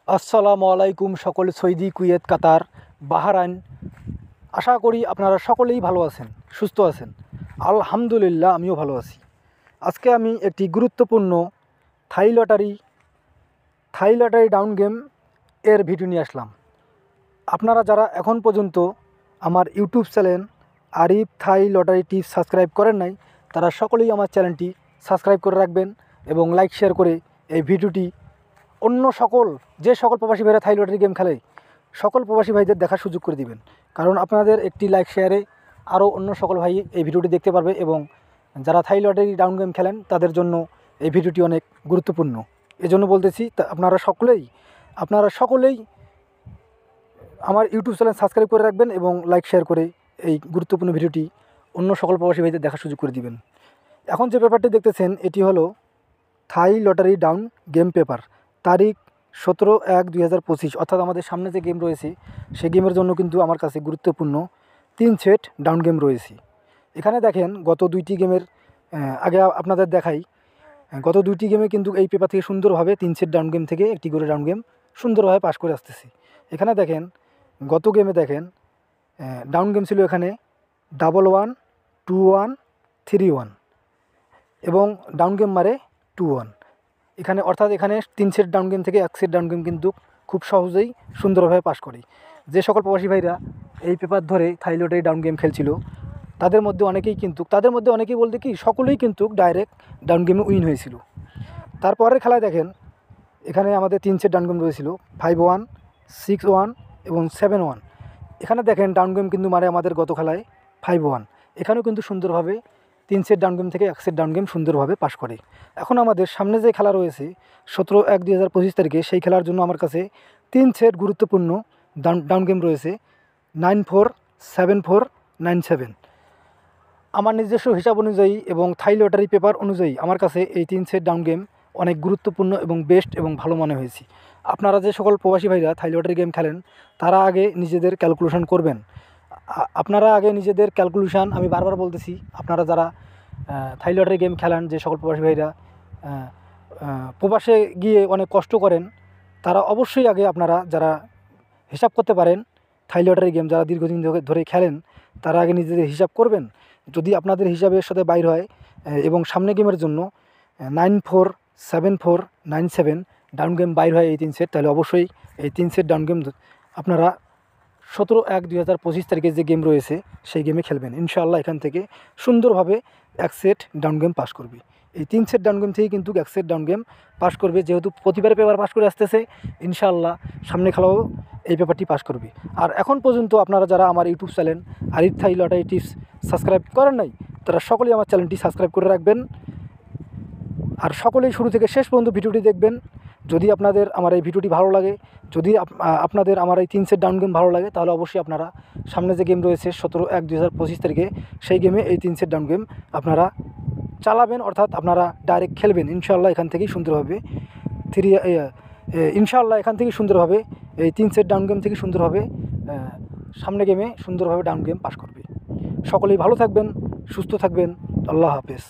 আসসালামু আলাইকুম সকল সৌদি, কুয়েত, কাতার, বাহরাইন। আশা করি আপনারা সকলেই ভালো আছেন, সুস্থ আছেন। আলহামদুলিল্লাহ, আমিও ভালো আছি। আজকে আমি একটি গুরুত্বপূর্ণ থাই লটারি ডাউন গেম এর ভিডিও নিয়ে আসলাম। আপনারা যারা এখন পর্যন্ত আমার ইউটিউব চ্যানেল আরিফ থাই লটারি টিপস সাবস্ক্রাইব করেন নাই, তারা সকলেই আমার চ্যানেলটি সাবস্ক্রাইব করে রাখবেন এবং লাইক শেয়ার করে এই ভিডিওটি অন্য যে সকল প্রবাসী ভাইরা থাই লটারি গেম খেলে সকল প্রবাসী ভাইদের দেখার সুযোগ করে দিবেন। কারণ আপনাদের একটি লাইক শেয়ারে আরও অন্য সকল ভাই এই ভিডিওটি দেখতে পারবে এবং যারা থাই লটারি ডাউন গেম খেলেন তাদের জন্য এই ভিডিওটি অনেক গুরুত্বপূর্ণ। এজন্য বলতেছি, আপনারা সকলেই আমার ইউটিউব চ্যানেল সাবস্ক্রাইব করে রাখবেন এবং লাইক শেয়ার করে এই গুরুত্বপূর্ণ ভিডিওটি অন্য সকল প্রবাসী ভাইদের দেখার সুযোগ করে দিবেন। এখন যে পেপারটি দেখতেছেন এটি হলো থাই লটারি ডাউন গেম পেপার, তারিখ 17/1/2025, অর্থাৎ আমাদের সামনে যে গেম রয়েছে সেই গেমের জন্য কিন্তু আমার কাছে গুরুত্বপূর্ণ 3 সেট ডাউন গেম রয়েছে। এখানে দেখেন গত 2টি গেমের আগে আপনাদের দেখাই, গত 2টি গেমে কিন্তু এই পেপার থেকে সুন্দরভাবে 3 সেট ডাউন গেম থেকে একটি করে ডাউন গেম সুন্দরভাবে পাস করে আসতেছি। এখানে দেখেন গত গেমে দেখেন ডাউন গেম ছিল এখানে 11 21 31 এবং ডাউন গেম মারে 21। এখানে অর্থাৎ এখানে 3 সেট ডাউন গেম থেকে 1 সেট ডাউন গেম কিন্তু খুব সহজেই সুন্দরভাবে পাস করি। যে সকল প্রবাসী ভাইরা এই পেপার ধরে থাই লটারি ডাউন গেম খেলছিল তাদের মধ্যে অনেকেই বলতে কি সকলেই কিন্তু ডাইরেক্ট ডাউন গেমে উইন হয়েছিল। তারপরের খেলায় দেখেন এখানে আমাদের 3 সেট ডাউন গেম রয়েছিল 5-1 6-1 এবং 7-1। এখানে দেখেন ডাউন গেম কিন্তু মারে আমাদের গত খেলায় 5-1। এখানেও কিন্তু সুন্দরভাবে 3 সেট ডাউন গেম থেকে 1 সেট ডাউন গেম সুন্দরভাবে পাস করে। এখন আমাদের সামনে যে খেলা রয়েছে 17/1/2025 তারিখে, সেই খেলার জন্য আমার কাছে 3 সেট গুরুত্বপূর্ণ ডাউন গেম রয়েছে 9-4 7-4 9-7। আমার নিজস্ব হিসাব অনুযায়ী এবং থাই লটারি পেপার অনুযায়ী আমার কাছে এই 3 সেট ডাউন গেম অনেক গুরুত্বপূর্ণ এবং বেস্ট এবং ভালো মনে হয়েছে। আপনারা যে সকল প্রবাসী ভাইরা থাই লটারি গেম খেলেন তারা আগে নিজেদের ক্যালকুলেশন করবেন। আমি বারবার বলতেছি, আপনারা যারা থাই লটারি গেম খেলেন, যে সকল প্রবাসী ভাইরা প্রবাসে গিয়ে অনেক কষ্ট করেন, তারা অবশ্যই আগে আপনারা যারা হিসাব করতে পারেন থাই লটারি গেম যারা দীর্ঘদিন ধরে খেলেন তারা আগে নিজেদের হিসাব করবেন। যদি আপনাদের হিসাবের সাথে বাইর হয় এবং সামনে গেমের জন্য 9-4 7-4 9-7 ডাউন গেম বাইর হয় এই 3 সেট, তাহলে অবশ্যই এই 3 সেট ডাউন গেম আপনারা 17/1/2025 তারিখে যে গেম রয়েছে সেই গেমে খেলবেন। ইনশাআল্লাহ এখান থেকে সুন্দরভাবে 1 সেট ডাউন গেম পাস করবে। এই 3 সেট ডাউন গেম থেকে কিন্তু 1 সেট ডাউন গেম পাস করবে। যেহেতু প্রতিবারে পেপার পাস করে আসতেছে, ইনশাআল্লাহ সামনে খেলাও এই পেপারটি পাস করবে। আর এখন পর্যন্ত আপনারা যারা আমার ইউটিউব চ্যানেল আরিফ থাই লটারি টিপস সাবস্ক্রাইব করেন নাই, তারা সকলেই আমার চ্যানেলটি সাবস্ক্রাইব করে রাখবেন আর সকলেই শুরু থেকে শেষ পর্যন্ত ভিডিওটি দেখবেন। যদি আপনাদের আমার এই ভিডিওটি ভালো লাগে, যদি আপনাদের আমার এই 3 সেট ডাউন গেম ভালো লাগে, তাহলে অবশ্যই আপনারা সামনে যে গেম রয়েছে 17/1/2025 তারিখে সেই গেমে এই 3 সেট ডাউন গেম আপনারা চালাবেন, অর্থাৎ আপনারা ডাইরেক্ট খেলবেন। ইনশাআল্লাহ এখান থেকেই সুন্দরভাবে এই 3 সেট ডাউন গেম থেকে সুন্দরভাবে সামনে গেমে সুন্দরভাবে ডাউন গেম পাস করবে। সকলেই ভালো থাকবেন, সুস্থ থাকবেন। আল্লাহ হাফেজ।